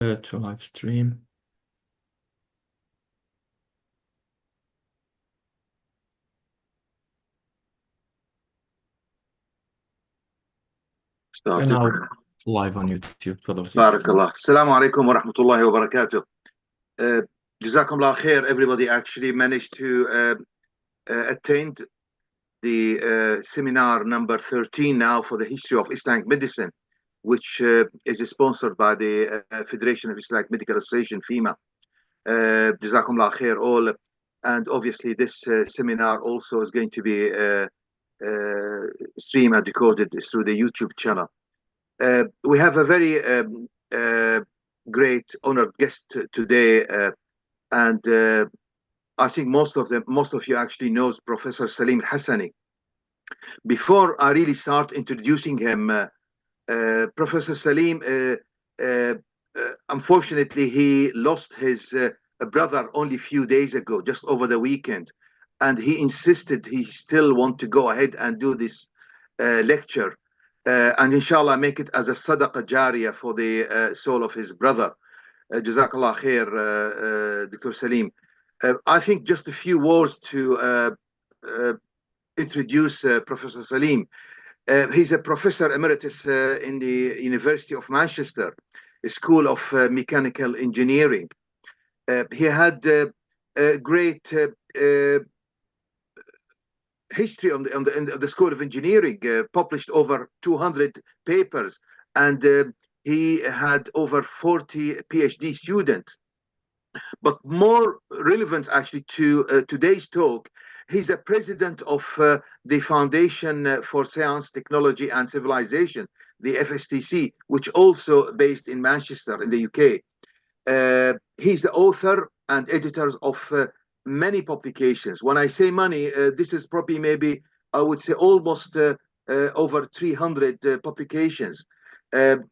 To live stream. And now live on YouTube. بارك الله. السلام عليكم ورحمة الله وبركاته. جزاكم الله خير. Everybody actually managed to attend the seminar number 13 now for the history of Islamic medicine, which is sponsored by the Federation of Islamic Medical Association, FIMA. جزاكم الله خير all. And obviously this seminar also is going to be streamed and recorded through the YouTube channel. We have a very great honored guest today, and I think most of you actually knows Professor Salim Al-Hassani. Before I really start introducing him, Professor Salim, unfortunately, he lost his brother only a few days ago, just over the weekend, and he insisted he still want to go ahead and do this lecture. And inshallah make it as a sadaqah jariyah for the soul of his brother. Jazakallah khair, Dr. Salim. I think just a few words to introduce Professor Salim. He's a professor emeritus in the University of Manchester, School of Mechanical Engineering. He had a great history on the School of Engineering, published over 200 papers, and he had over 40 PhD students. But more relevant actually to today's talk, he's a president of the Foundation for Science, Technology and Civilization, the FSTC, which also based in Manchester in the UK. He's the author and editor of many publications. When I say many, this is probably maybe I would say almost over 300 publications.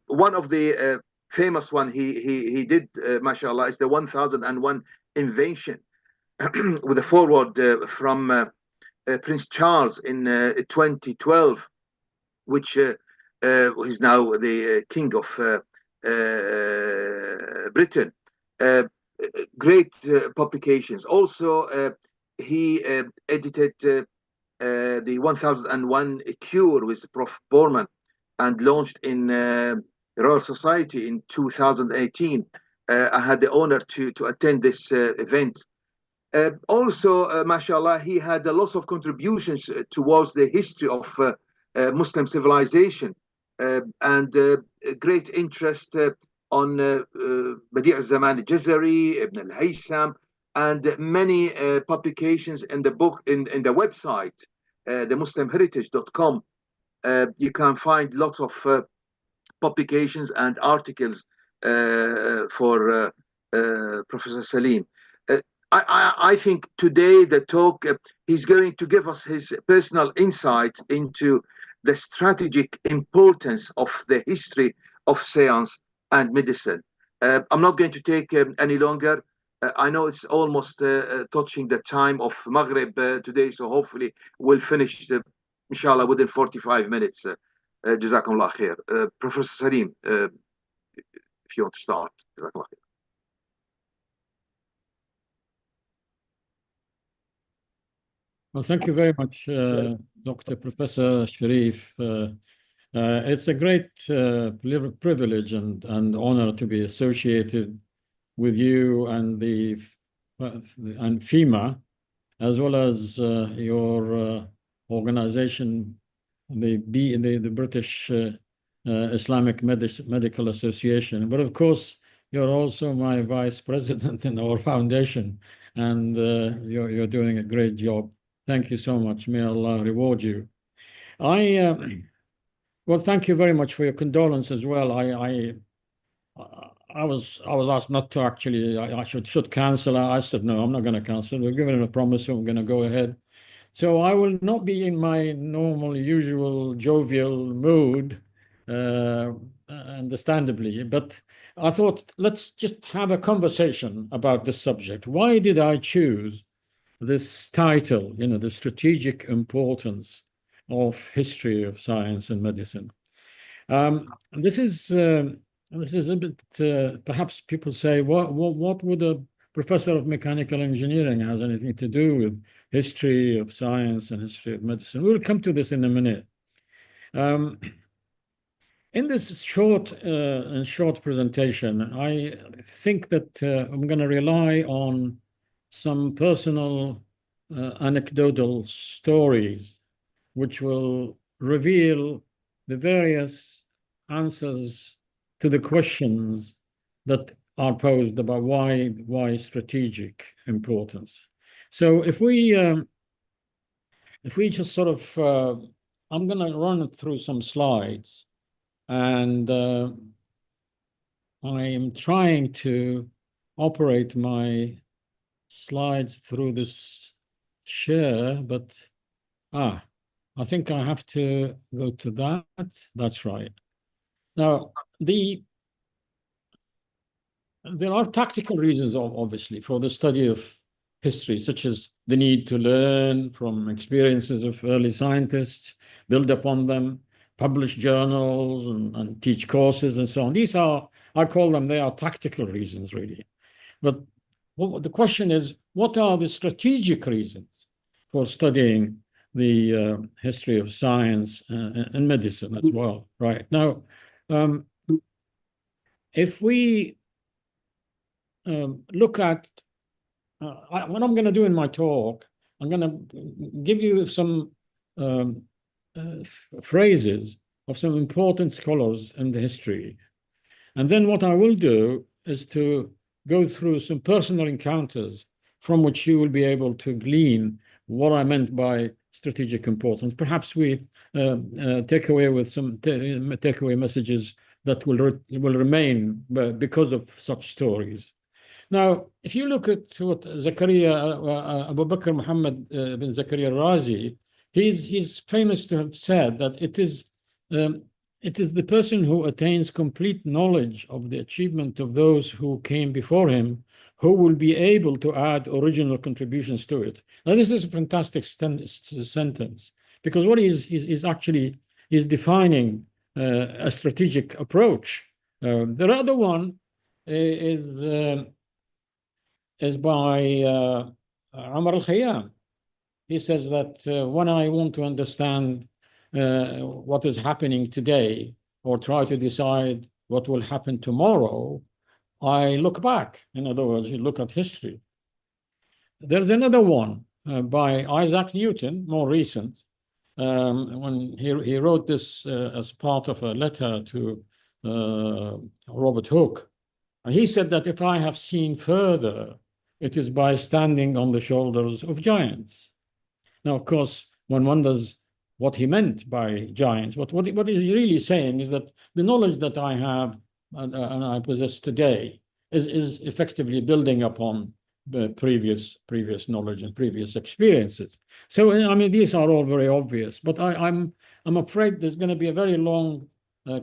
One of the famous one he did, mashallah, is the 1001 invention with a foreword from Prince Charles in 2012, which is now the King of Britain. Great publications. Also, he edited the 1001 Cure with Prof Borman and launched in Royal Society in 2018. I had the honor to attend this event. Also, mashallah, he had a lot of contributions towards the history of Muslim civilization, and great interest on Badi' al-Zaman al-Jazari, Ibn al-Haytham, and many publications in the book, in the website, the muslimheritage.com. You can find lots of publications and articles for Professor Salim. I think today the talk, he's going to give us his personal insight into the strategic importance of the history of science and medicine. I'm not going to take any longer. I know it's almost touching the time of Maghrib today, so hopefully we'll finish, inshallah, within 45 minutes. Jazakumullah khair. Professor Salim, if you want to start. Jazakumullah khair. Well, thank you very much, Dr. Professor Sharif. It's a great privilege and honor to be associated with you and and FIMA, as well as your organization, the British Islamic Medical Association. But of course, you're also my vice president in our foundation, and you're doing a great job. Thank you so much. May Allah reward you. Well, thank you very much for your condolence as well. I was asked not to actually. I should cancel. I said no, I'm not going to cancel. We're given a promise, so we're going to go ahead. So I will not be in my normal, usual jovial mood, understandably. But I thought let's just have a conversation about this subject. Why did I choose this title? You know, the strategic importance of history of science and medicine. This is this is a bit, perhaps people say, what would a professor of mechanical engineering has anything to do with history of science and history of medicine? We'll come to this in a minute. In this short presentation, I think that I'm going to rely on some personal anecdotal stories which will reveal the various answers to the questions that are posed about why strategic importance. So if we just sort of, I'm going to run through some slides, and I am trying to operate my slides through this share, but I think I have to go to that. That's right. Now, there are tactical reasons, obviously, for the study of history, such as the need to learn from experiences of early scientists, build upon them, publish journals, and teach courses, and so on. These are, I call them, they are tactical reasons, really. But the question is, what are the strategic reasons for studying the history of science and medicine as well? Right. Now, if we look at what I'm going to do in my talk, I'm going to give you some phrases of some important scholars in the history. And then what I will do is to go through some personal encounters from which you will be able to glean what I meant by strategic importance. Perhaps we take away with some takeaway messages that will remain because of such stories. Now, if you look at what Zakaria, Abu Bakr Muhammad bin Zakaria Razi, he's famous to have said that it is the person who attains complete knowledge of the achievement of those who came before him who will be able to add original contributions to it. Now, this is a fantastic sentence, because what he's actually defining a strategic approach. The other one is by Umar al-Khayyam. He says that when I want to understand what is happening today, or try to decide what will happen tomorrow, I look back. In other words, you look at history. There's another one by Isaac Newton, more recent, when he wrote this as part of a letter to Robert Hooke. And he said that if I have seen further, it is by standing on the shoulders of giants. Now, of course, one wonders what he meant by giants. What he's really saying is that the knowledge that I have and I possess today is effectively building upon the previous knowledge and previous experiences. So, I mean, these are all very obvious, but I'm afraid there's going to be a very long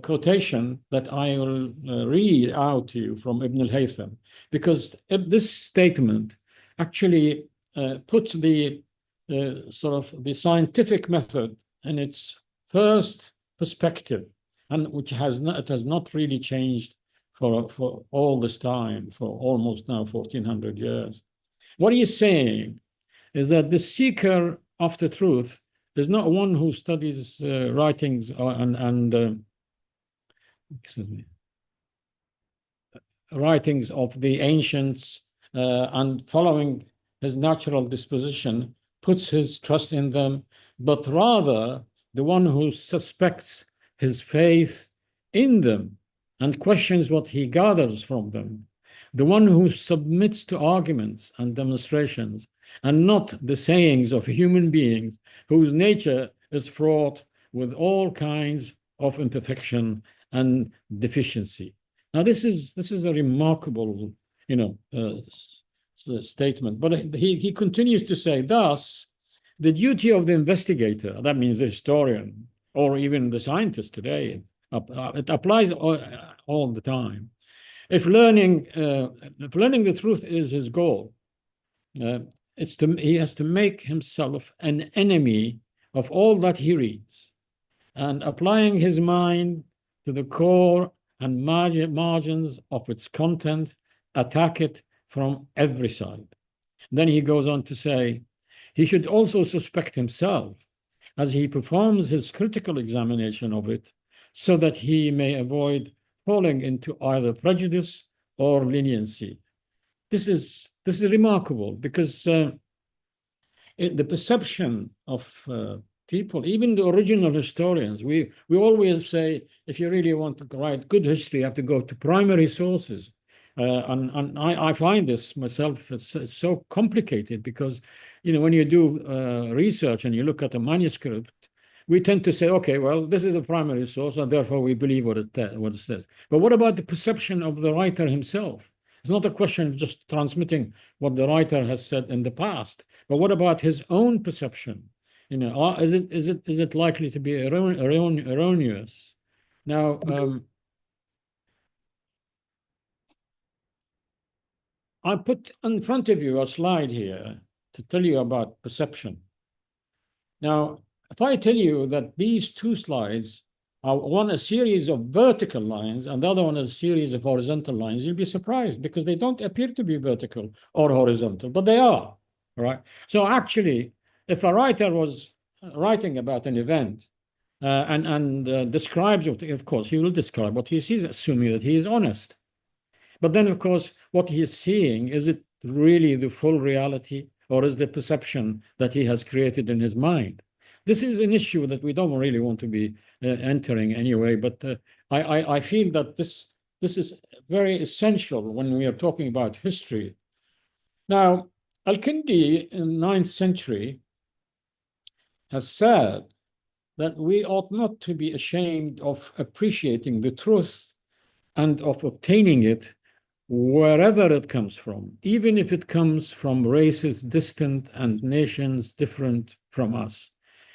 quotation that I will read out to you from Ibn al-Haytham, because this statement actually puts the sort of the scientific method in its first perspective, and which has not really changed for all this time, for almost now 1400 years. What he is saying is that the seeker after truth is not one who studies writings writings of the ancients and following his natural disposition puts his trust in them, but rather the one who suspects his faith in them and questions what he gathers from them, the one who submits to arguments and demonstrations and not the sayings of human beings whose nature is fraught with all kinds of imperfection and deficiency. Now, this is a remarkable, statement. But he continues to say, thus, the duty of the investigator, that means the historian, or even the scientist today, it applies all the time. If learning the truth is his goal, he has to make himself an enemy of all that he reads, and applying his mind to the core and margins of its content, attack it from every side. Then he goes on to say, he should also suspect himself as he performs his critical examination of it, so that he may avoid falling into either prejudice or leniency. This is remarkable, because the perception of people, even the original historians, we always say, if you really want to write good history, you have to go to primary sources. And I find this myself, it's so complicated, because, you know, when you do research and you look at a manuscript, we tend to say, okay, well, this is a primary source, and therefore we believe what it says. But what about the perception of the writer himself? It's not a question of just transmitting what the writer has said in the past, but what about his own perception? You know, is it likely to be erroneous? Now, I put in front of you a slide here to tell you about perception. Now, if I tell you that these two slides are one a series of vertical lines and the other one is a series of horizontal lines, you'll be surprised, because they don't appear to be vertical or horizontal, but they are, right? So actually, if a writer was writing about an event and describes it, of course, he will describe what he sees, assuming that he is honest. But then, of course, what he is seeing, is it really the full reality, or is the perception that he has created in his mind? This is an issue that we don't really want to be entering anyway, but I feel that this is very essential when we are talking about history. Now, Al-Kindi in the 9th century has said that we ought not to be ashamed of appreciating the truth and of obtaining it wherever it comes from, even if it comes from races distant and nations different from us.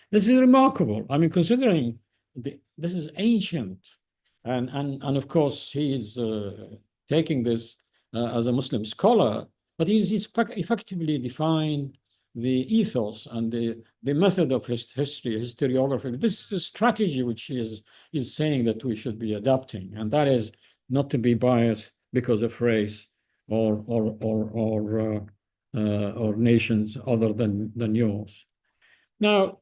This is remarkable. I mean, considering this is ancient, and of course he's taking this as a Muslim scholar, but he's effectively defined the ethos and the method of historiography. This is a strategy which he is saying that we should be adopting, and that is not to be biased because of race or nations other than yours. Now,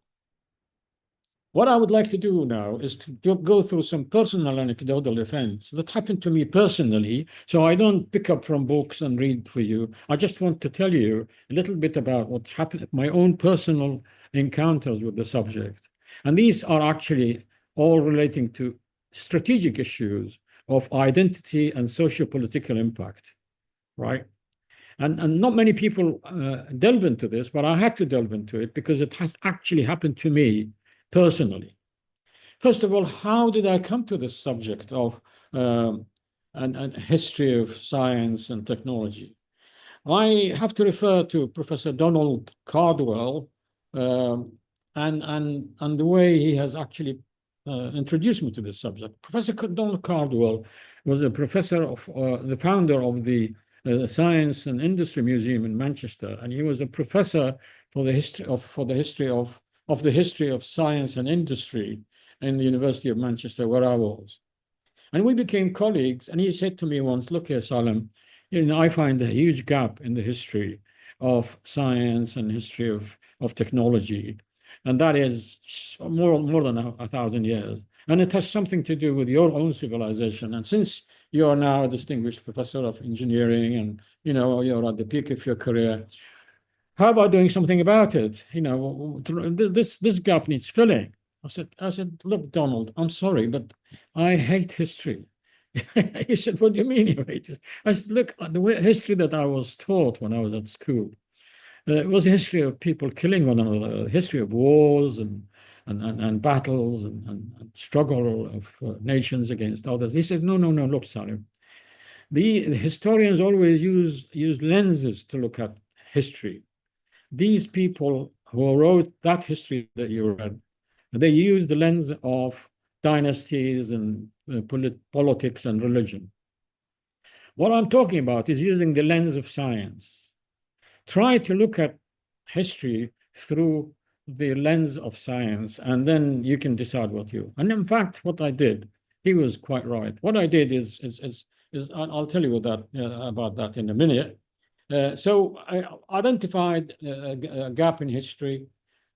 what I would like to do now is to go through some personal anecdotal events that happened to me personally, so I don't pick up from books and read for you. I just want to tell you a little bit about what happened, my own personal encounters with the subject. And these are actually all relating to strategic issues of identity and socio-political impact, right? And not many people delve into this, but I had to delve into it because it has actually happened to me personally. First of all, how did I come to this subject of and history of science and technology? I have to refer to Professor Donald Cardwell and the way he has actually introduced me to this subject. Professor Donald Cardwell was a professor of the founder of the Science and Industry Museum in Manchester, and he was a professor for the history of science and industry in the University of Manchester, where I was. And we became colleagues, and he said to me once, look here, Salim, you know, I find a huge gap in the history of science and history of technology, and that is more than 1,000 years. And it has something to do with your own civilization. And since you are now a distinguished professor of engineering and, you know, you're at the peak of your career, how about doing something about it? You know, this gap needs filling. I said, look, Donald, I'm sorry, but I hate history. He said, what do you mean you hate it? I said, look, the history that I was taught when I was at school, it was a history of people killing one another, a history of wars and battles and struggle of nations against others. He said, no, look, Salim, the historians always use lenses to look at history. These people who wrote that history that you read, they use the lens of dynasties and politics and religion. What I'm talking about is using the lens of science. Try to look at history through the lens of science, and then you can decide what you. And in fact, what I did he was quite right. What I did is I'll tell you about that in a minute. So I identified a gap in history,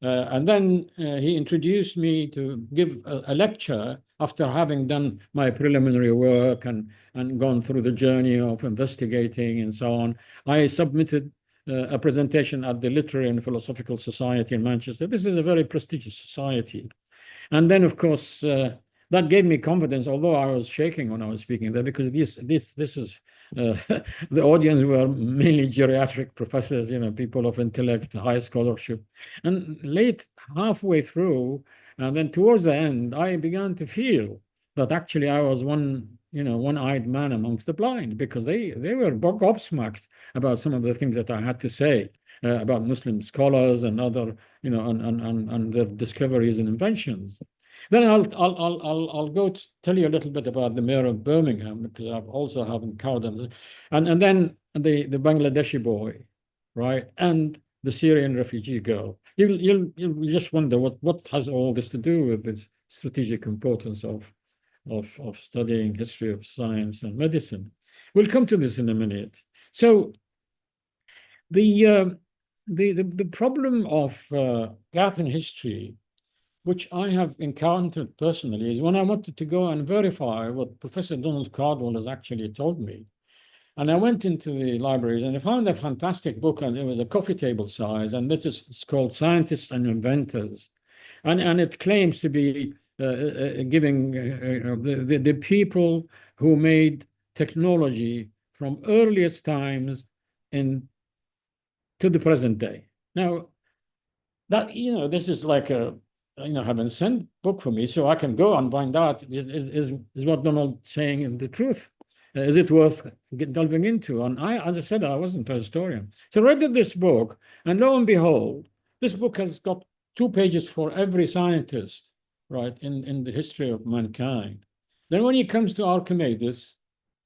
and then he introduced me to give a lecture after having done my preliminary work and gone through the journey of investigating and so on. I submitted a presentation at the Literary and Philosophical Society in Manchester. This is a very prestigious society. And then, of course, that gave me confidence, although I was shaking when I was speaking there, because this is the audience were mainly geriatric professors, people of intellect, high scholarship. And late halfway through, and then towards the end, I began to feel that actually I was one-eyed man amongst the blind, because they were gobsmacked about some of the things that I had to say about Muslim scholars and other, and their discoveries and inventions. Then I'll go tell you a little bit about the mayor of Birmingham, because I've also have encountered, and then the Bangladeshi boy, right, and the Syrian refugee girl. You'll just wonder what has all this to do with this strategic importance of studying history of science and medicine. We'll come to this in a minute. So the problem of gap in history, which I have encountered personally, is when I wanted to go and verify what Professor Donald Cardwell has actually told me. And I went into the libraries and I found a fantastic book, and it was a coffee table size, and it's called Scientists and Inventors. And it claims to be giving the people who made technology from earliest times to the present day. Now, that, this is like a heaven sent book for me, so I can go and find out is what Donald's saying in the truth. Is it worth delving into? And as I said, I wasn't a historian. So I read this book, and lo and behold, this book has got 2 pages for every scientist, right, in the history of mankind. Then when it comes to Archimedes,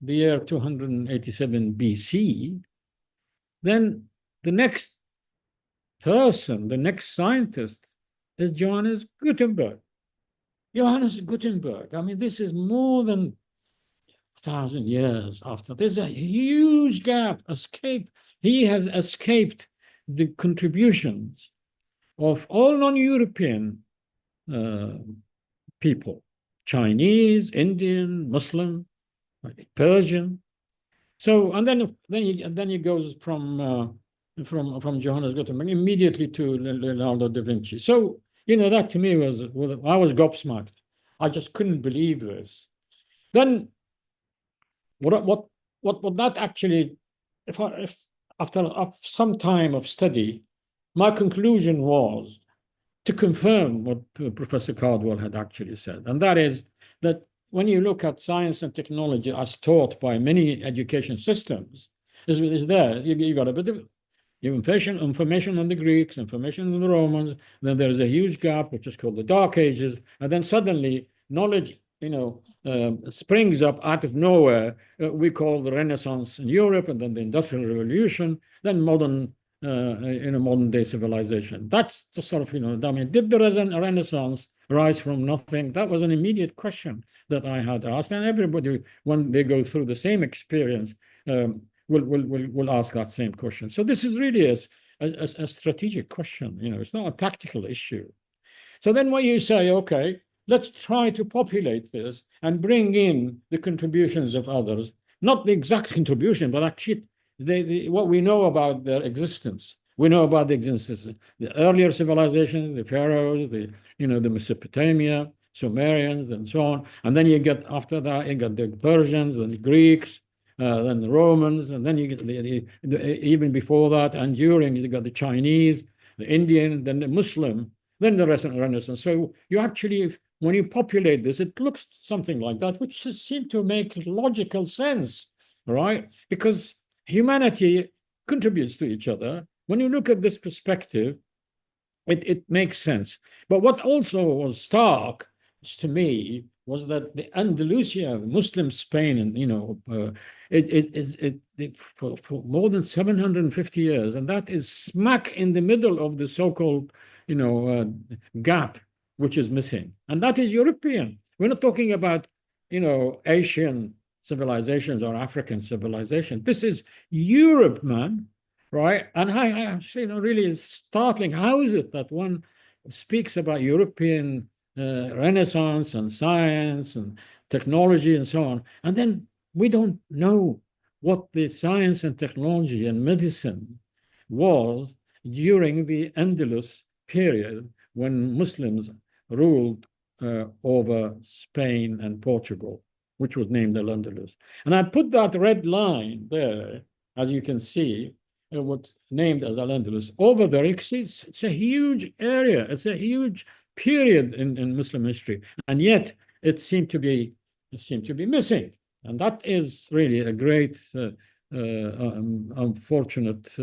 the year 287 BC, then the next person, the next scientist, is Johannes Gutenberg. Johannes Gutenberg. I mean, this is more than 1,000 years after. There's a huge gap. He has escaped the contributions of all non-European people: Chinese, Indian, Muslim, Persian. So, and then he goes from Johannes Gutenberg immediately to Leonardo da Vinci. So, that to me I was gobsmacked. I just couldn't believe this. Then, what that actually, if after some time of study, my conclusion was to confirm what Professor Cardwell had actually said, and that is that when you look at science and technology as taught by many education systems, is there you got a bit of information on the Greeks, information on the Romans, then there's a huge gap, which is called the Dark Ages, and then suddenly knowledge, springs up out of nowhere. We call the Renaissance in Europe, and then the Industrial Revolution, then modern day civilization. That's the sort of, I mean, did the Renaissance rise from nothing? That was an immediate question that I had asked, and everybody, when they go through the same experience, will ask that same question. So this is really a strategic question. It's not a tactical issue. So then when you say, okay, let's try to populate this and bring in the contributions of others, not the exact contribution, but actually what we know about their existence. We know about the existence, the earlier civilizations, the pharaohs, the Mesopotamia, Sumerians, and so on. And then you get, after that, you got the Persians and the Greeks, then the Romans, and then you get even before that and during, you got the Chinese, the Indian, then the Muslim, then the Renaissance. So you actually, when you populate this, it looks something like that, which seems to make logical sense, right? Because humanity contributes to each other. When you look at this perspective, it makes sense. But what also was stark to me was that the Andalusia, Muslim Spain, and for more than 750 years, and that is smack in the middle of the so-called gap which is missing, and that is European. We're not talking about Asian civilizations or African civilization. This is Europe, man, right? And I really is startling. How is it that one speaks about European Renaissance and science and technology and so on, and then we don't know what the science and technology and medicine was during the Andalus period when Muslims ruled over Spain and Portugal, which was named Al-Andalus. And I put that red line there, as you can see, what's named as Al-Andalus over there. It's a huge area. It's a huge period in Muslim history, and yet it seemed to be missing. And that is really a great unfortunate.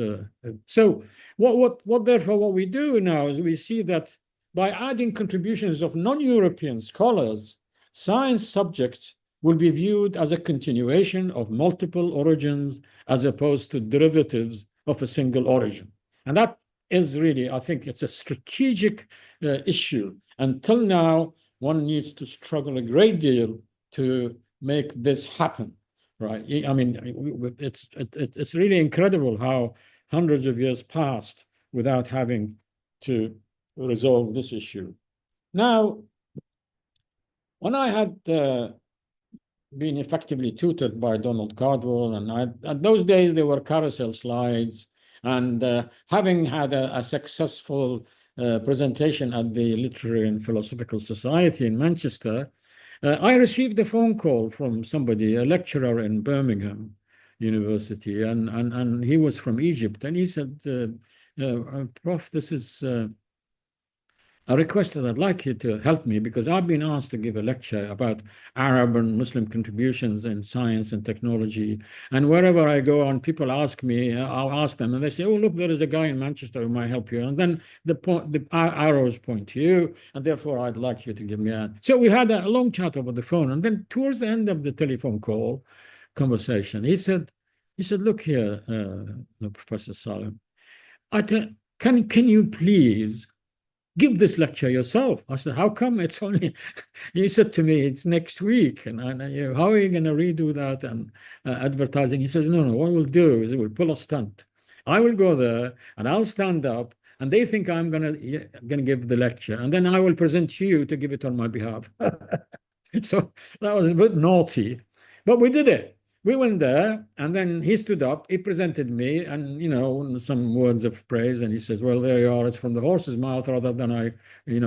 So therefore what we do now is we see that by adding contributions of non-European scholars, science subjects will be viewed as a continuation of multiple origins as opposed to derivatives of a single origin. And that is really, I think it's a strategic issue. Until now, one needs to struggle a great deal to make this happen, right? I mean, it's really incredible how hundreds of years passed without having to resolve this issue. Now, when I had been effectively tutored by Donald Cardwell, and at those days there were carousel slides, and having had a successful presentation at the Literary and Philosophical Society in Manchester, I received a phone call from somebody, a lecturer in Birmingham University, and he was from Egypt, and he said, Prof, this is a request that I'd like you to help me, because I've been asked to give a lecture about Arab and Muslim contributions in science and technology. And wherever I go and people ask me, I'll ask them, and they say, oh, look, there is a guy in Manchester who might help you. And then the arrows point to you, and therefore I'd like you to give me a... So we had a long chat over the phone. And then towards the end of the telephone call conversation, he said, look here, Professor Salim, can you please give this lecture yourself? I said, how come it's only, he said to me, it's next week. And how are you going to redo that and advertising? He says, no, what we'll do is we'll pull a stunt. I will go there and I'll stand up and they think I'm going to give the lecture. And then I will present you to give it on my behalf. So that was a bit naughty, but we did it. We went there, and then he stood up, he presented me, and, some words of praise, and he says, well, there you are, it's from the horse's mouth, rather than I,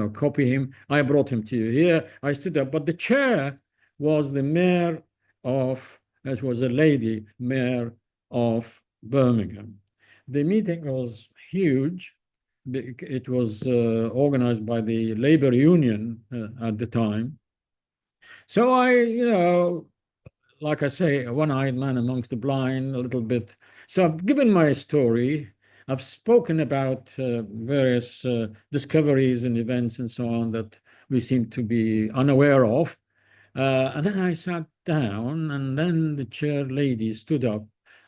copy him. I brought him to you here. I stood up, but the chair was the mayor of, it was a lady mayor of Birmingham. The meeting was huge. It was organized by the labor union at the time. So I, like I say, a one-eyed man amongst the blind, a little bit. So I've given my story. I've spoken about various discoveries and events and so on that we seem to be unaware of. And then I sat down, and then the chair lady stood up,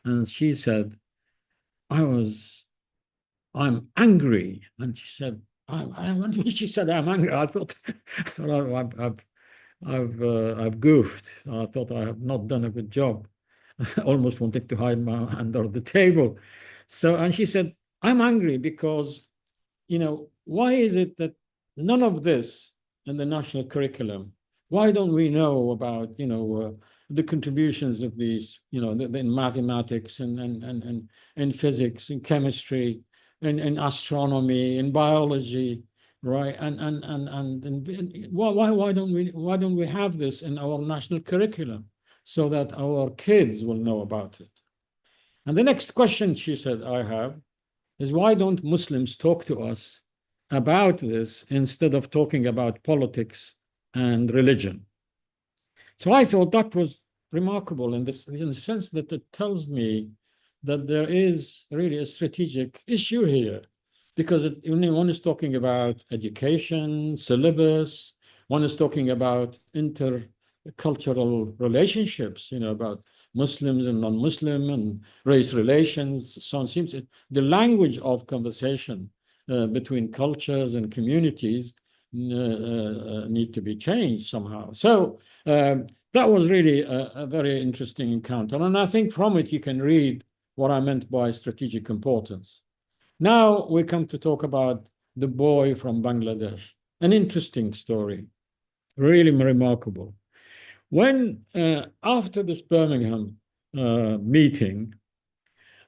and she said, I'm angry. And she said, when she said I'm angry, I thought I've goofed. I thought I have not done a good job. I almost wanted to hide my hand under the table. So, and she said, I'm angry because, why is it that none of this in the national curriculum? Why don't we know about, the contributions of these, in mathematics and in physics, in chemistry, in astronomy, in biology, right? And why don't we have this in our national curriculum so that our kids will know about it? And the next question, she said, I have is, why don't Muslims talk to us about this instead of talking about politics and religion? So I thought that was remarkable in the sense that it tells me that there is really a strategic issue here, because one is talking about education, syllabus, one is talking about intercultural relationships, about Muslims and non-Muslim and race relations. So it seems the language of conversation between cultures and communities need to be changed somehow. So that was really a very interesting encounter. And I think from it you can read what I meant by strategic importance. Now we come to talk about the boy from Bangladesh. An interesting story, really remarkable. When, after this Birmingham meeting,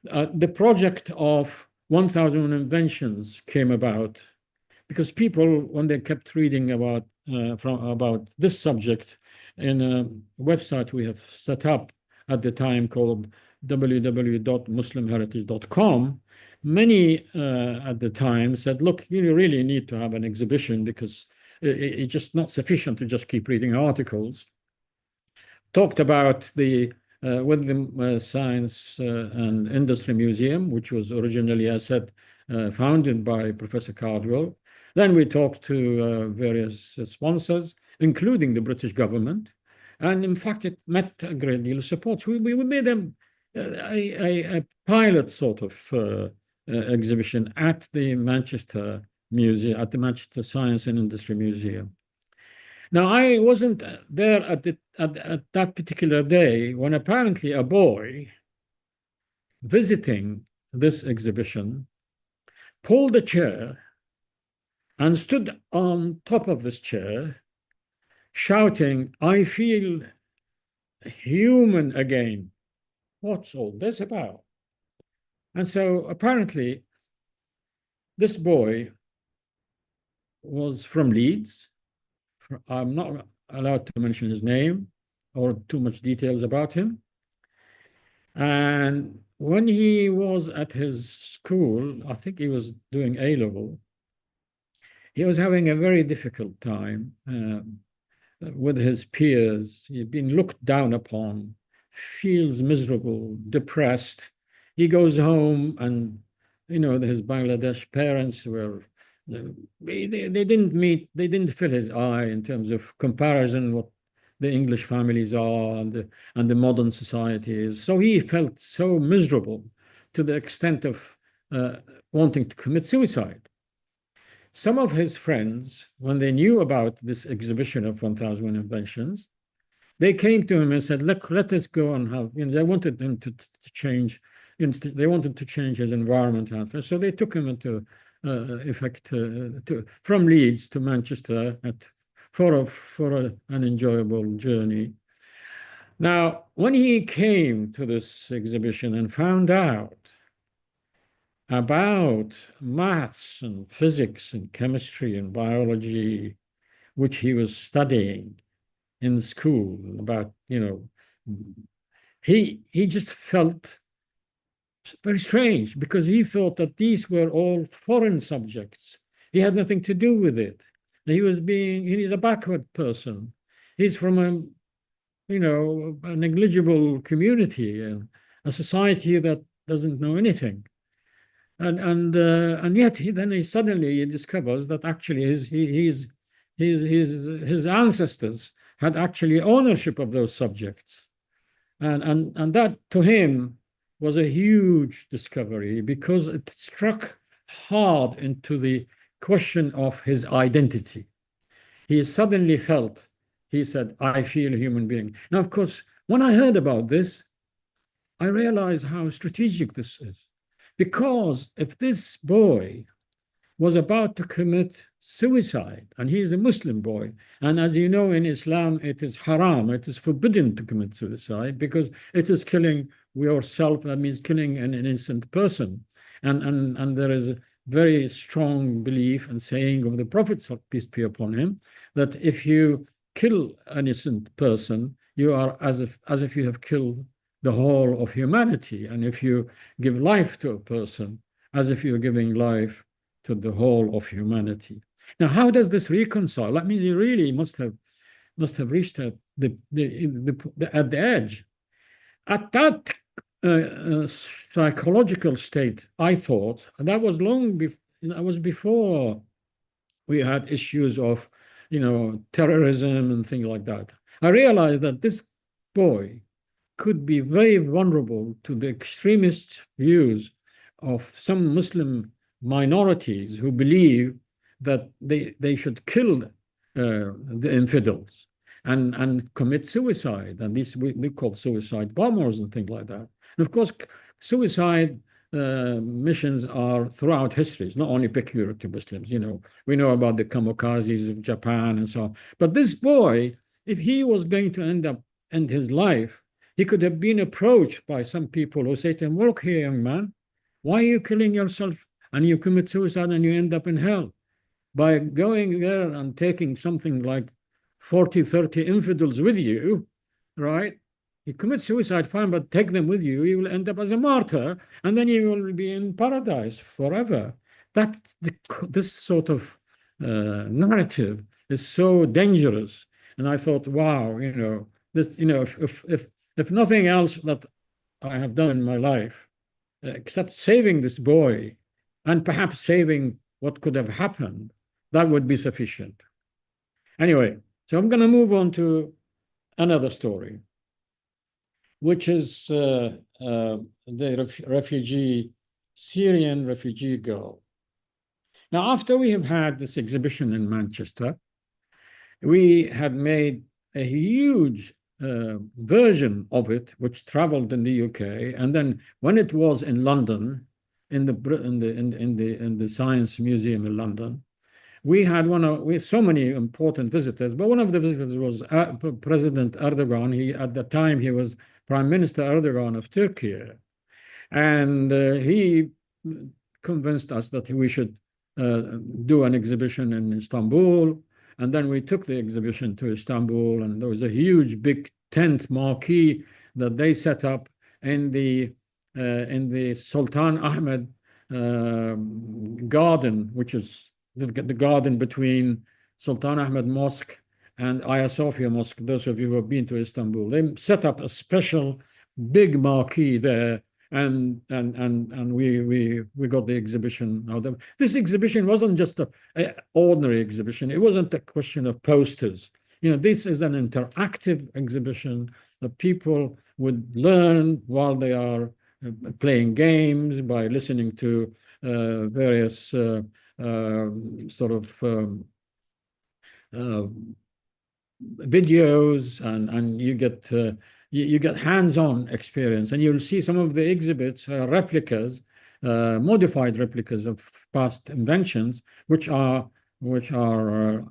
the project of 1,000 inventions came about, because people, when they kept reading about this subject in a website we have set up at the time called www.muslimheritage.com, many at the time said, look, you really need to have an exhibition, because it's just not sufficient to just keep reading articles. Talked about the Wisdom Science and Industry Museum, which was originally, as said, founded by Professor Cardwell. Then we talked to various sponsors, including the British government. And in fact, it met a great deal of support. We made a pilot sort of exhibition at the Manchester Museum, at the Manchester Science and Industry Museum. Now, I wasn't there at that particular day, when apparently a boy visiting this exhibition pulled a chair and stood on top of this chair, shouting, "I feel human again. What's all this about?" And so apparently this boy was from Leeds. I'm not allowed to mention his name or too much details about him. And when he was at his school, I think he was doing A-level, he was having a very difficult time with his peers. He'd been looked down upon, feels miserable, depressed. He goes home, and his Bangladesh parents were, they didn't fill his eye in terms of comparison what the English families are and the modern society is. So he felt so miserable to the extent of wanting to commit suicide. Some of his friends, when they knew about this exhibition of 1,000 inventions, they came to him and said, "Look, let us go and have," they wanted him to change, they wanted to change his environment. So they took him into effect from Leeds to Manchester for an enjoyable journey. Now, when he came to this exhibition and found out about maths and physics and chemistry and biology, which he was studying in school, about, he just felt very strange, because he thought that these were all foreign subjects. He had nothing to do with it. He's a backward person. He's from a negligible community, a society that doesn't know anything. And yet he suddenly discovers that actually his ancestors had actually ownership of those subjects. And that to him was a huge discovery, because it struck hard into the question of his identity. He suddenly felt, he said, "I feel a human being." Now, of course, when I heard about this, I realized how strategic this is. Because if this boy was about to commit suicide, and he is a Muslim boy, and as you know, in Islam, it is haram, it is forbidden to commit suicide, because it is killing yourself, that means killing an innocent person. And there is a very strong belief and saying of the Prophet, peace be upon him, that if you kill an innocent person, you are as if you have killed the whole of humanity. And if you give life to a person, as if you're giving life to the whole of humanity. Now, how does this reconcile? That means he really must have reached at the edge. At that psychological state, I thought, and that was before we had issues of, terrorism and things like that. I realized that this boy could be very vulnerable to the extremist views of some Muslim minorities who believe that they should kill the infidels. and commit suicide. And these we call suicide bombers and things like that. And of course, suicide missions are throughout history. It's not only peculiar to Muslims. You know, we know about the kamikazes of Japan and so on. But this boy, if he was going to end his life, he could have been approached by some people who say to him, "Look here, young man, why are you killing yourself? And you commit suicide and you end up in hell." By going there and taking something like 40, 30 infidels with you, right? You commit suicide, fine, but take them with you. You will end up as a martyr, and then you will be in paradise forever. That's this sort of narrative is so dangerous. And I thought, wow, you know, this, you know, if nothing else that I have done in my life, except saving this boy, and perhaps saving what could have happened, that would be sufficient. Anyway, so I'm going to move on to another story, which is the Syrian refugee girl. Now, after we have had this exhibition in Manchester, we had made a huge version of it, which traveled in the UK, and then when it was in London, in the Science Museum in London, we had so many important visitors, but one of the visitors was President Erdogan. At the time, he was Prime Minister Erdogan of Turkey, and he convinced us that we should do an exhibition in Istanbul. And then we took the exhibition to Istanbul, and there was a huge, big tent marquee that they set up in the Sultan Ahmed garden, which is the garden between Sultan Ahmed Mosque and Hagia Sophia Mosque. Those of you who have been to Istanbul, they set up a special big marquee there, and we got the exhibition out of this. Exhibition wasn't just an ordinary exhibition. It wasn't a question of posters. You know, this is an interactive exhibition that people would learn while they are playing games, by listening to various sort of videos, and you get hands-on experience, and you'll see some of the exhibits replicas, modified replicas of past inventions, which are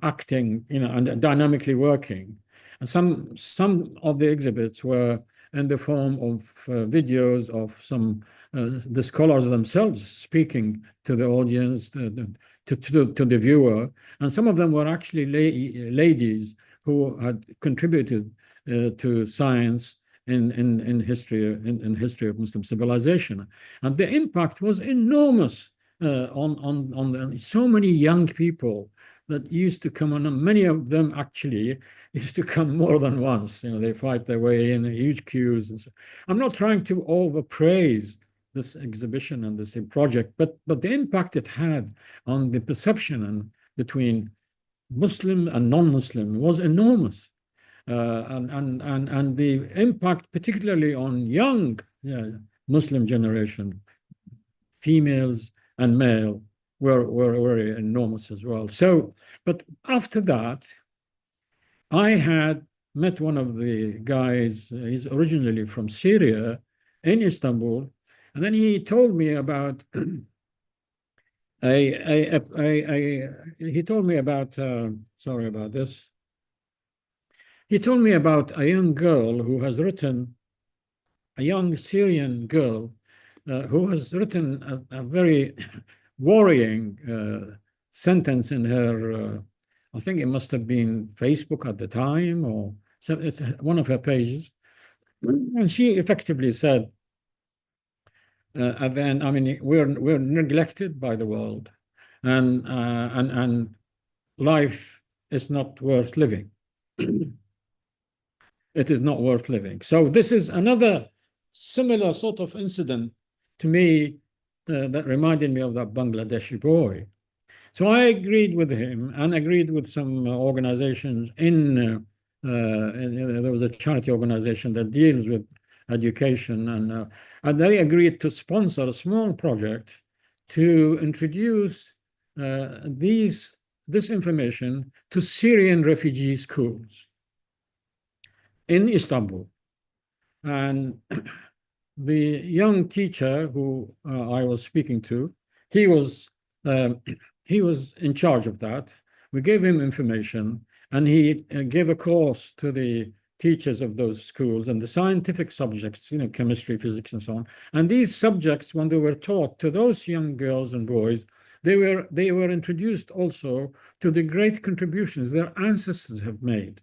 acting, you know, and dynamically working. And some of the exhibits were in the form of videos of some the scholars themselves speaking to the audience, to the viewer, and some of them were actually ladies who had contributed to science in history of Muslim civilization, and the impact was enormous on so many young people that used to come, and many of them actually used to come more than once. You know, they fight their way in huge queues. And so, I'm not trying to overpraise this exhibition and this project, but the impact it had on the perception between Muslim and non-Muslim was enormous, and the impact, particularly on young Muslim generation, females and male, were enormous as well. So, but after that, I had met one of the guys. He's originally from Syria, in Istanbul, and then he told me about he told me about sorry about this. He told me about a young girl who has written, a young Syrian girl who has written a very worrying sentence in her, I think it must have been Facebook at the time, or so it's one of her pages. And she effectively said, and then, I mean, we're neglected by the world, and life is not worth living. It is not worth living. So this is another similar sort of incident to me that reminded me of that Bangladeshi boy. So I agreed with him, and agreed with some organizations in there was a charity organization that deals with education, and they agreed to sponsor a small project to introduce this information to Syrian refugee schools. in Istanbul. And the young teacher who I was speaking to, he was in charge of that. We gave him information, and he gave a course to the teachers of those schools and the scientific subjects, chemistry, physics, and so on. And these subjects, when they were taught to those young girls and boys, they were introduced also to the great contributions their ancestors have made.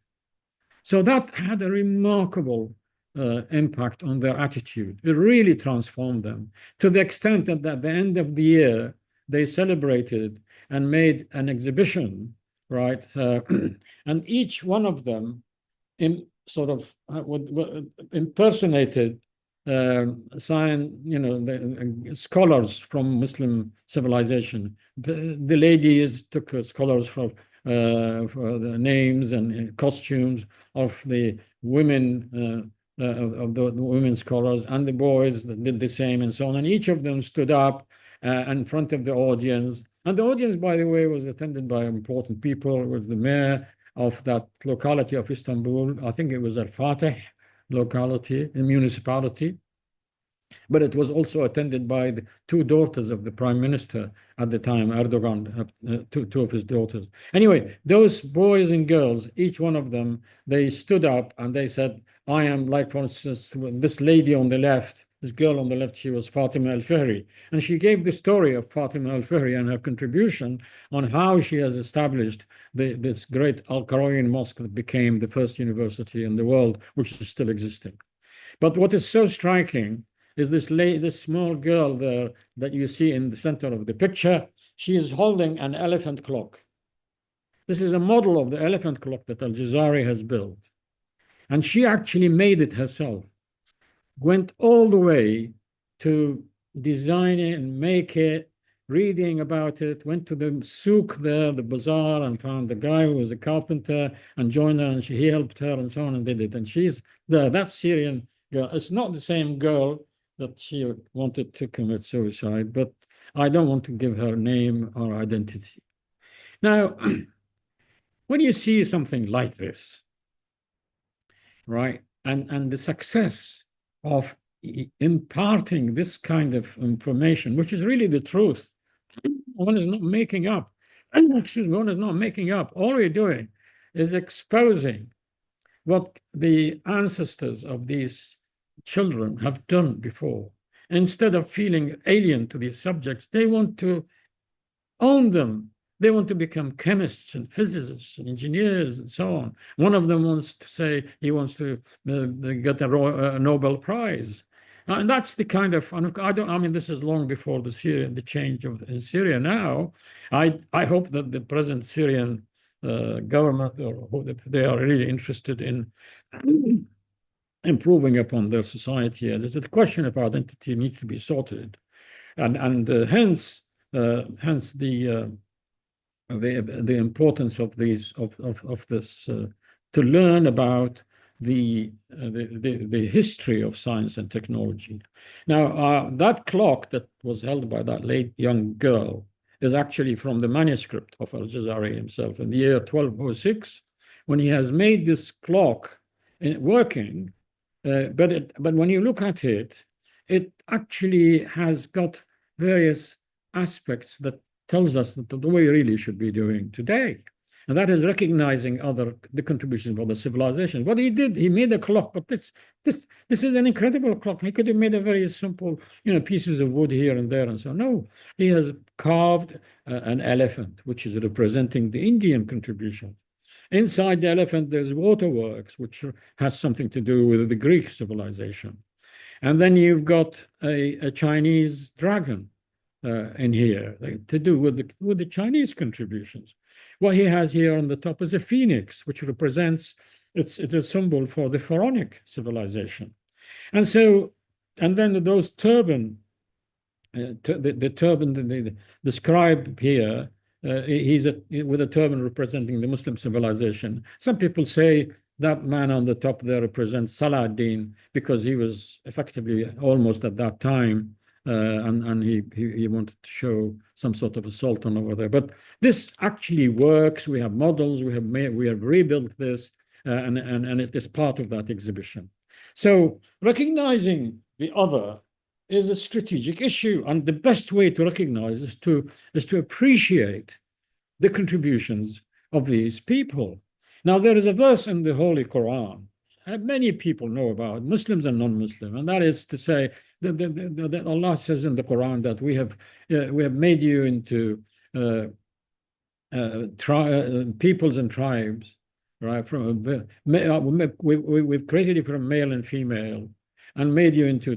So that had a remarkable impact on their attitude. It really transformed them, to the extent that at the end of the year, they celebrated and made an exhibition, right? And each one of them impersonated the scholars from Muslim civilization. The ladies took scholars for the names and costumes of the women, of the women scholars, and the boys did the same, and so on. And each of them stood up in front of the audience. And the audience, by the way, was attended by important people. It was the mayor of that locality of Istanbul. I think it was Al-Fatih locality, a municipality. But it was also attended by the two daughters of the prime minister at the time, Erdogan, two of his daughters. Anyway, those boys and girls, each one of them, they stood up and they said, I am, like, for instance, this lady on the left, this girl on the left, she was Fatima Al-Fihri. And she gave the story of Fatima Al-Fihri and her contribution on how she has established this great Al-Qarawiyyin mosque that became the first university in the world, which is still existing. But what is so striking is this small girl there that you see in the center of the picture. She is holding an elephant clock. This is a model of the elephant clock that Al-Jazari has built. And she actually made it herself, went all the way to design it and make it, reading about it, went to the souk there, the bazaar, and found the guy who was a carpenter and joined her, and he helped her and so on and did it. And she's there, that Syrian girl. It's not the same girl that she wanted to commit suicide, but I don't want to give her name or identity. Now, when you see something like this, right, and the success of imparting this kind of information, which is really the truth, one is not making up, excuse me, one is not making up. All we're doing is exposing what the ancestors of these children have done before. Instead of feeling alien to these subjects, they want to own them. They want to become chemists and physicists and engineers and so on. One of them wants to say he wants to get a Nobel Prize. And that's the kind of, I mean, this is long before the change in Syria now. I hope that the present Syrian government, or they are really interested in improving upon their society. As the question of identity needs to be sorted, and hence the importance of these of this to learn about the history of science and technology. Now, that clock that was held by that late young girl is actually from the manuscript of Al-Jazari himself in the year 1206, when he has made this clock working. But when you look at it, it actually has got various aspects that tells us that the way we really should be doing today. And that is recognizing the contributions of other civilizations. What he did, he made a clock, but this is an incredible clock. He could have made a very simple, pieces of wood here and there and so on. No, he has carved an elephant, which is representing the Indian contribution. Inside the elephant, there's waterworks, which has something to do with the Greek civilization. And then you've got a Chinese dragon in here to do with the Chinese contributions. What he has here on the top is a phoenix, which represents, it's a symbol for the Pharaonic civilization. And so, and then those turban, the turban, the scribe here, he's with a turban representing the Muslim civilization. Some people say that man on the top there represents Salah ad-Din, because he was effectively almost at that time, and he wanted to show some sort of a sultan over there. But this actually works. We have models. We have rebuilt this, and it is part of that exhibition. So recognizing the other is a strategic issue, and the best way to recognize is to appreciate the contributions of these people. Now, there is a verse in the Holy Quran many people know about, Muslims and non-Muslim, and that is to say that Allah says in the Quran that we have made you into peoples and tribes, right? We've created you from male and female, and made you into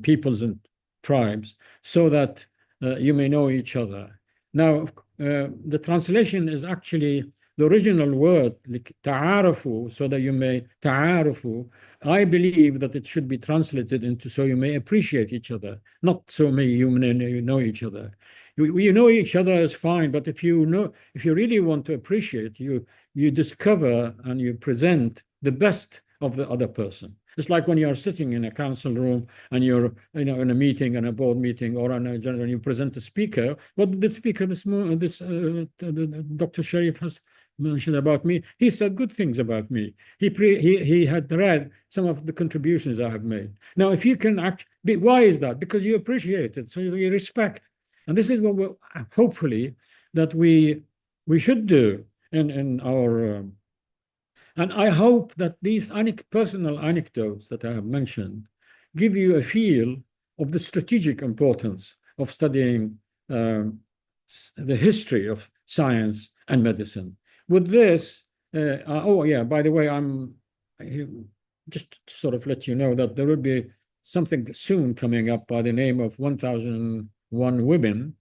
peoples and tribes, so that you may know each other. Now, the translation is actually the original word, like ta'arafu, so that you may ta'arafu. I believe that it should be translated into so you may appreciate each other, not so may you know each other. You know each other is fine, but if you really want to appreciate, you discover and you present the best of the other person. It's like when you're sitting in a council room and you're in a meeting, in a board meeting, or on a general, you present a speaker. What the speaker Dr. Sharif has mentioned about me, he said good things about me. He had read some of the contributions I have made. Now, if you can why is that? Because you appreciate it, so you respect. And this is what hopefully that we should do in our. And I hope that these personal anecdotes that I have mentioned give you a feel of the strategic importance of studying the history of science and medicine. With this, oh yeah, by the way, I'm just to sort of let you know that there will be something soon coming up by the name of 1001 Women,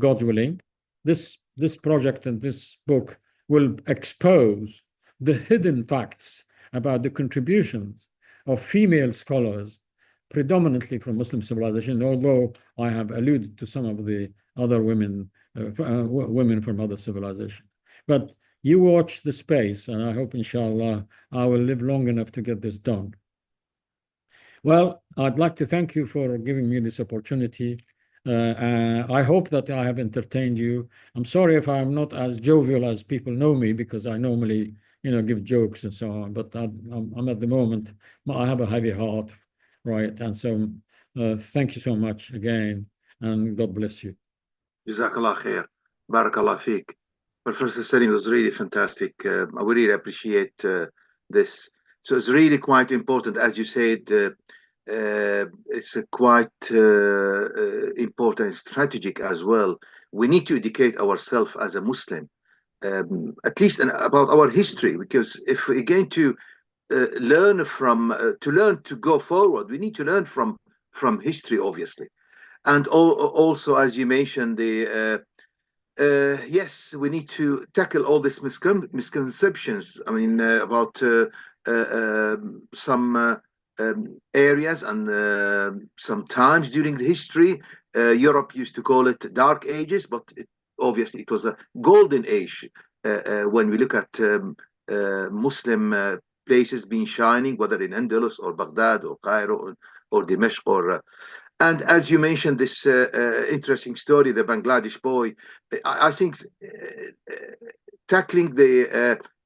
God willing. This project and this book will expose the hidden facts about the contributions of female scholars, predominantly from Muslim civilization, although I have alluded to some of the other women from other civilizations. But you watch the space, and I hope, inshallah, I will live long enough to get this done. Well, I'd like to thank you for giving me this opportunity. I hope that I have entertained you. I'm sorry if I'm not as jovial as people know me, because I normally, give jokes and so on. But I'm at the moment, I have a heavy heart, right? And so, thank you so much again, and God bless you. Jazakallah khair. Barakallah fiqh. Professor Salim, was really fantastic. I really appreciate this. So it's really quite important, as you said. It's quite important and strategic as well. We need to educate ourselves as a Muslim, at least about our history, because if we're going to learn to go forward, we need to learn from history, obviously. And also, as you mentioned, yes, we need to tackle all these misconceptions. I mean, about some areas and some times during the history. Europe used to call it Dark Ages, but obviously it was a golden age when we look at Muslim places being shining, whether in Andalus or Baghdad or Cairo or Dimashq and as you mentioned, this interesting story, the Bangladesh boy, I think tackling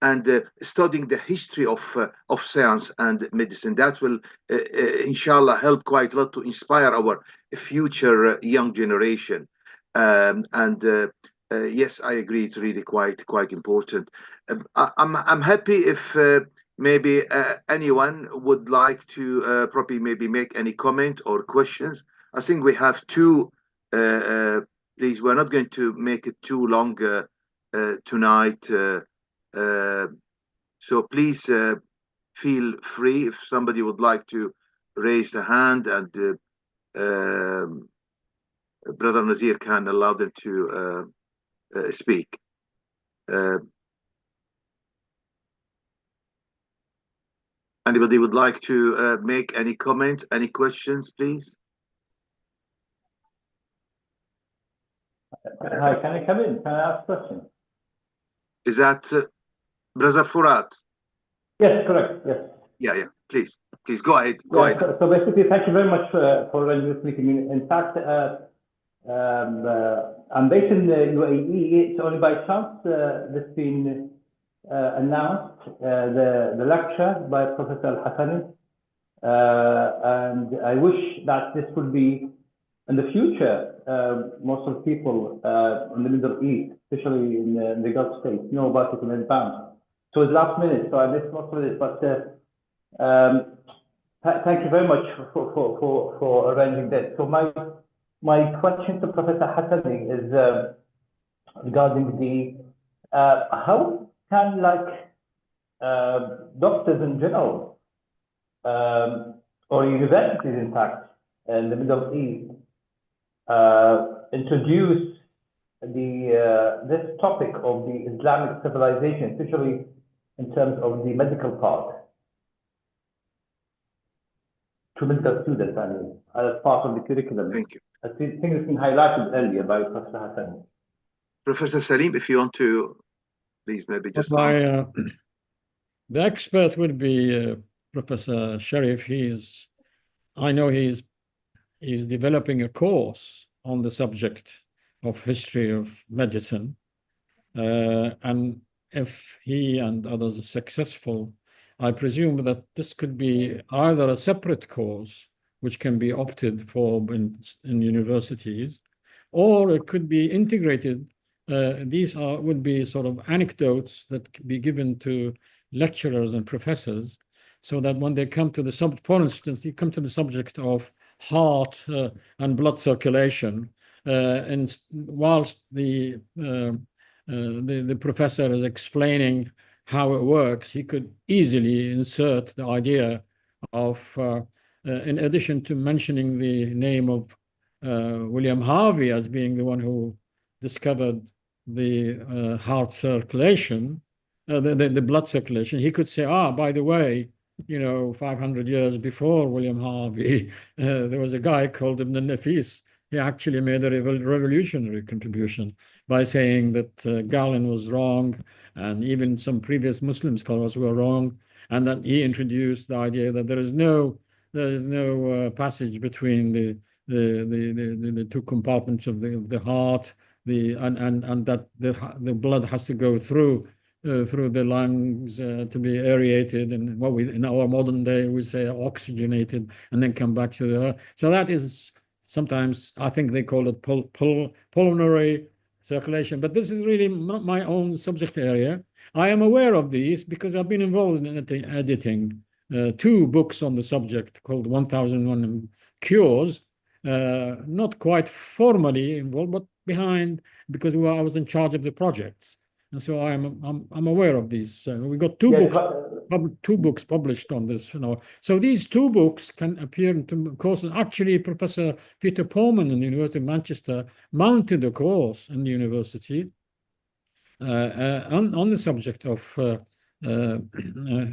and studying the history of science and medicine, that will, inshallah, help quite a lot to inspire our future young generation. Yes, I agree. It's really quite important. I'm happy if maybe anyone would like to probably maybe make any comment or questions. I think we have two. Please, we're not going to make it too long tonight. So please feel free if somebody would like to raise the hand, and Brother Nazir can allow them to speak. Anybody would like to make any comment, any questions, please? Hi, can I come in? Can I ask a question? Is that Brother Furat? Yes, correct. Yes. Yeah. Please go ahead. Go ahead. So basically, thank you very much for running this meeting. In fact, I'm based in the UAE. It's only by chance that's been announced the lecture by Professor Al-Hassani, and I wish that this would be in the future. Most of the people in the Middle East, especially in the Gulf states, know about it in advance. So it's last minute, so I missed most of it. But thank you very much for arranging this. So my question to Professor Hassani is regarding the how can doctors in general or universities, in fact, in the Middle East, introduce this topic of the Islamic civilization, especially in terms of the medical part, to medical students, I mean, as part of the curriculum. Thank you. I think it's been highlighted earlier by Professor Hassani. Professor Salim, if you want to, please maybe just answer. The expert would be Professor Sharif. I know he's developing a course on the subject of history of medicine, and if he and others are successful, I presume that this could be either a separate course which can be opted for in universities, or it could be integrated. These would be sort of anecdotes that could be given to lecturers and professors, so that when they come to the for instance, you come to the subject of heart and blood circulation, and whilst the professor is explaining how it works, he could easily insert the idea of, in addition to mentioning the name of William Harvey as being the one who discovered the heart circulation, the blood circulation, he could say, by the way, 500 years before William Harvey, there was a guy called Ibn al-Nafis. He actually made a revolutionary contribution by saying that Galen was wrong, and even some previous Muslim scholars were wrong, and that he introduced the idea that there is no passage between the two compartments of the heart, and that the blood has to go through the lungs to be aerated, and what in our modern day we say oxygenated, and then come back to the heart. So that is sometimes, I think they call it pulmonary circulation, but this is really not my own subject area. I am aware of these because I've been involved in editing 2 books on the subject called 1001 Cures, not quite formally involved, but behind, because I was in charge of the projects. And so I'm aware of these. We got 2 books published on this. So these 2 books can appear into courses. Actually, Professor Peter Pullman in the University of Manchester mounted a course in the university on the subject of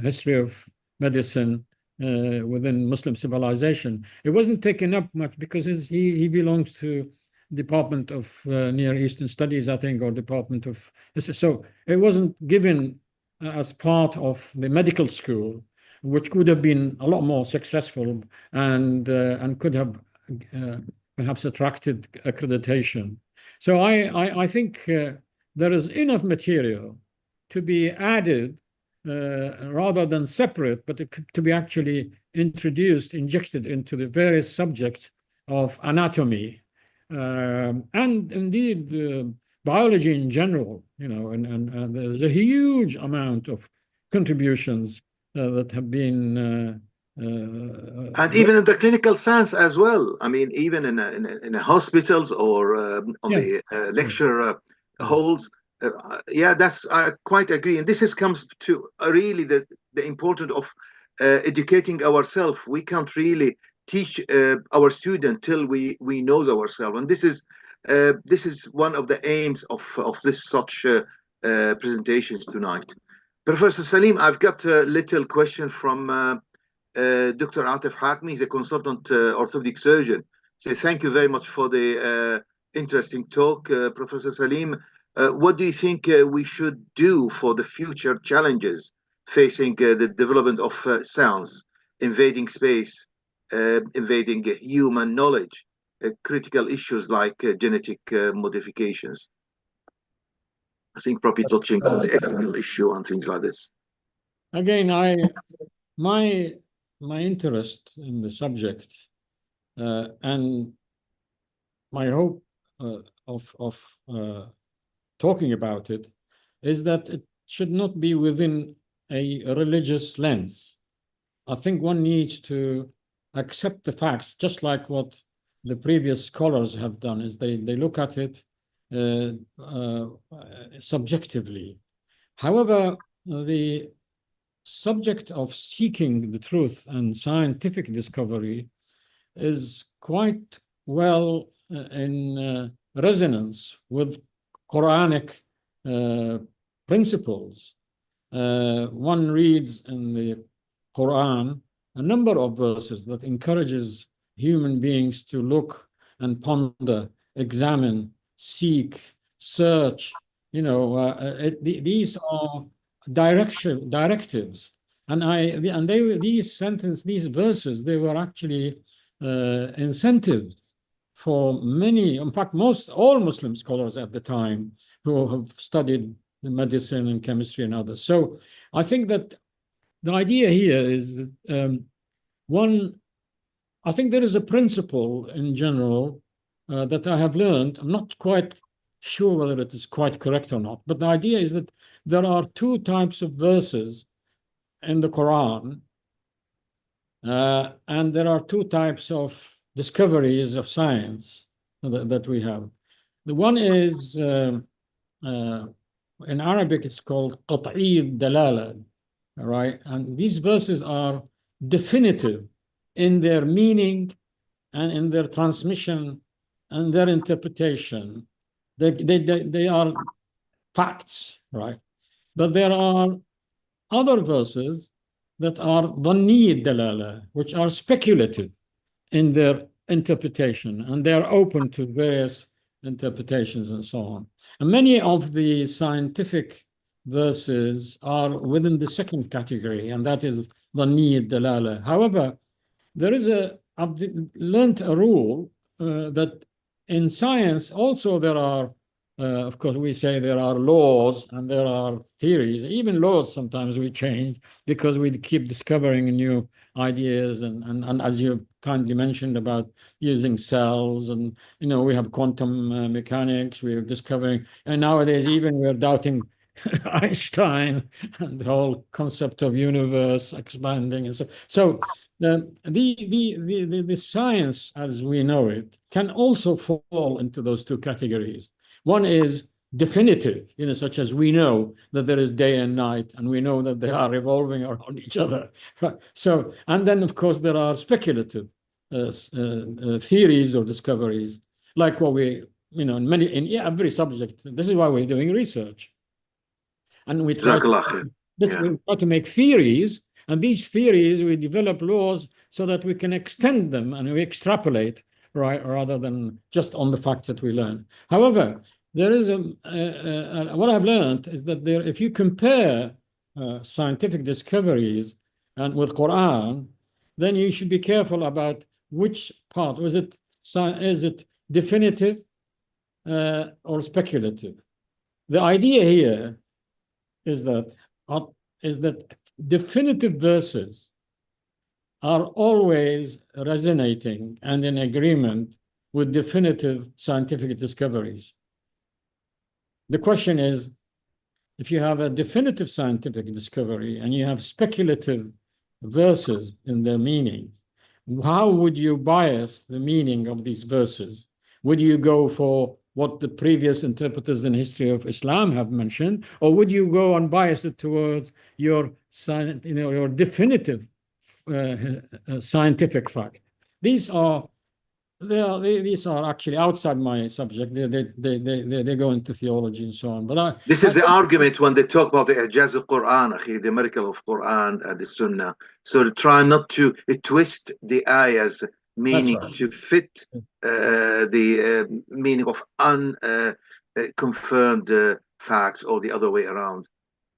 history of medicine within Muslim civilization. It wasn't taken up much because he belongs to Department of Near Eastern Studies, I think, or Department of... So it wasn't given as part of the medical school, which could have been a lot more successful and could have perhaps attracted accreditation. So I think there is enough material to be added rather than separate, but to be actually injected into the various subjects of anatomy, and indeed biology in general, and there's a huge amount of contributions that have been and even in the clinical science as well. I mean, even in hospitals or on the lecture halls. That's I quite agree, and this comes to really the importance of educating ourselves. We can't really teach our student till we know ourselves, and this is one of the aims of this such presentations tonight. Professor Salim, I've got a little question from Dr. Atif Hakmi. He's a consultant orthopedic surgeon. So thank you very much for the interesting talk, Professor Salim. What do you think we should do for the future challenges facing the development of science, invading space, invading human knowledge, critical issues like genetic modifications? I think probably touching on the ethical issue and things like this. again, my interest in the subject and my hope of talking about it is that it should not be within a religious lens. I think one needs to accept the facts, just like what the previous scholars have done, is they look at it subjectively. However, the subject of seeking the truth and scientific discovery is quite well in resonance with Quranic principles. One reads in the Quran a number of verses that encourages human beings to look and ponder, examine, seek, search. These are directives, and these verses, they were actually incentives for many, in fact, all Muslim scholars at the time who have studied the medicine and chemistry and others. So I think that the idea here is I think there is a principle in general that I have learned. I'm not quite sure whether it is quite correct or not, but the idea is that there are two types of verses in the Quran, and there are two types of discoveries of science that we have. The one is, in Arabic, it's called qat'i dalala, right? And these verses are definitive in their meaning and in their transmission and their interpretation. They are facts, right? But there are other verses that are dhanni dalala, which are speculative in their interpretation, and they are open to various interpretations and so on. And many of the scientific verses are within the second category, and that is dhanni dalala. However, I've learned a rule that in science also there are, of course, we say there are laws and there are theories. Even laws sometimes we change because we keep discovering new ideas, and as you kindly mentioned about using cells, and we have quantum mechanics, we're discovering, and nowadays even we're doubting Einstein and the whole concept of universe expanding, and so the science as we know it can also fall into those two categories. One is definitive, such as we know that there is day and night, and we know that they are revolving around each other. Right? So, and then of course there are speculative theories or discoveries, like what we, in every subject. This is why we're doing research, and we try to make theories, and these theories we develop laws so that we can extend them and we extrapolate, right, rather than just on the facts that we learn. However, there is what I've learned is that if you compare scientific discoveries and with Quran, then you should be careful about which part. Is it definitive or speculative? The idea here is that definitive verses are always resonating and in agreement with definitive scientific discoveries. The question is, if you have a definitive scientific discovery and you have speculative verses in their meaning, how would you bias the meaning of these verses? Would you go for what the previous interpreters in history of Islam have mentioned, or would you go and bias it towards your definitive scientific fact? These are actually outside my subject. They go into theology and so on. But this is the argument when they talk about the Ijaz al-Quran, the miracle of Quran and the Sunnah. So try not to twist the ayahs meaning to fit the meaning of unconfirmed facts, or the other way around.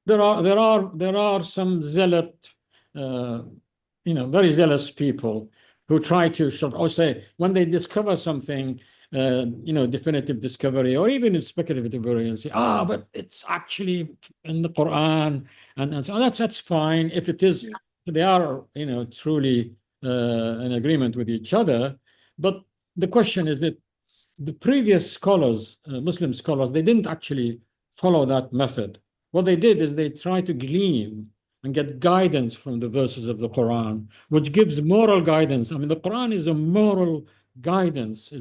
There are some zealot, very zealous people who try to say when they discover something, definitive discovery or even speculative discovery and say, but it's actually in the Quran, and so that's fine if it is. They are, truly in agreement with each other. But the question is that the previous scholars, Muslim scholars, they didn't actually follow that method. What they did is they tried to glean and get guidance from the verses of the Quran, which gives moral guidance. I mean, the Quran is a moral guidance.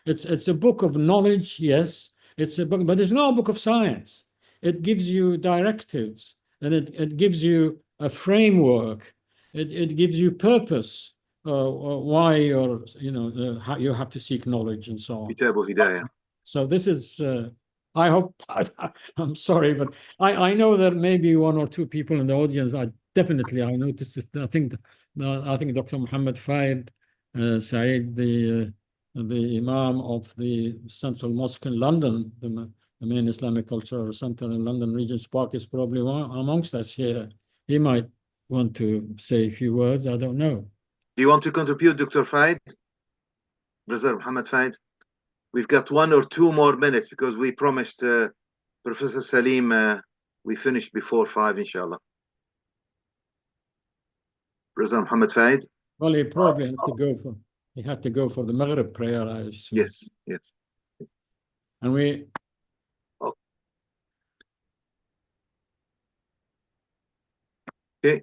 It's a book of knowledge, yes. It's a book, but it's not a book of science. It gives you directives, and it gives you a framework. It gives you purpose, why you're, how you have to seek knowledge and so on. Kitab Hidayah. So this is, I hope, I'm sorry, but I know there may be one or two people in the audience. I noticed it. I think Dr. Muhammad Faid Saeed, the Imam of the Central Mosque in London, the main Islamic Cultural Center in London, Regent's Park, is probably amongst us here. He might want to say a few words. I don't know. Do you want to contribute, Dr. Faid? Brother Muhammad Faid? We've got 1 or 2 more minutes because we promised Professor Salim we finished before 5, inshallah. Brother Muhammad Faid? Well, he probably had to go for the Maghrib prayer, I assume. Yes. And we... Oh. Okay.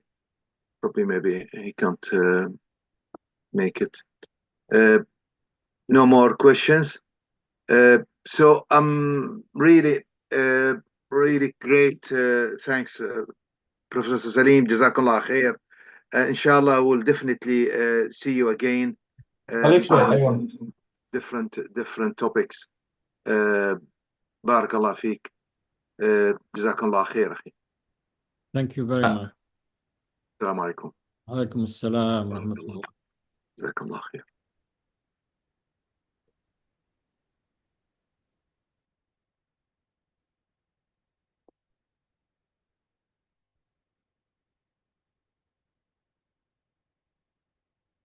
Probably maybe he can't make it. No more questions. So I'm really great. Thanks, Professor Salim. Jazakallah khair. Inshallah, we'll definitely see you again. Different topics. Barakallah feek. Jazakallah khair. Thank you very much. Assalamu alaikum. Alaikum assalam wa rahmatullah. Jazakallah khair.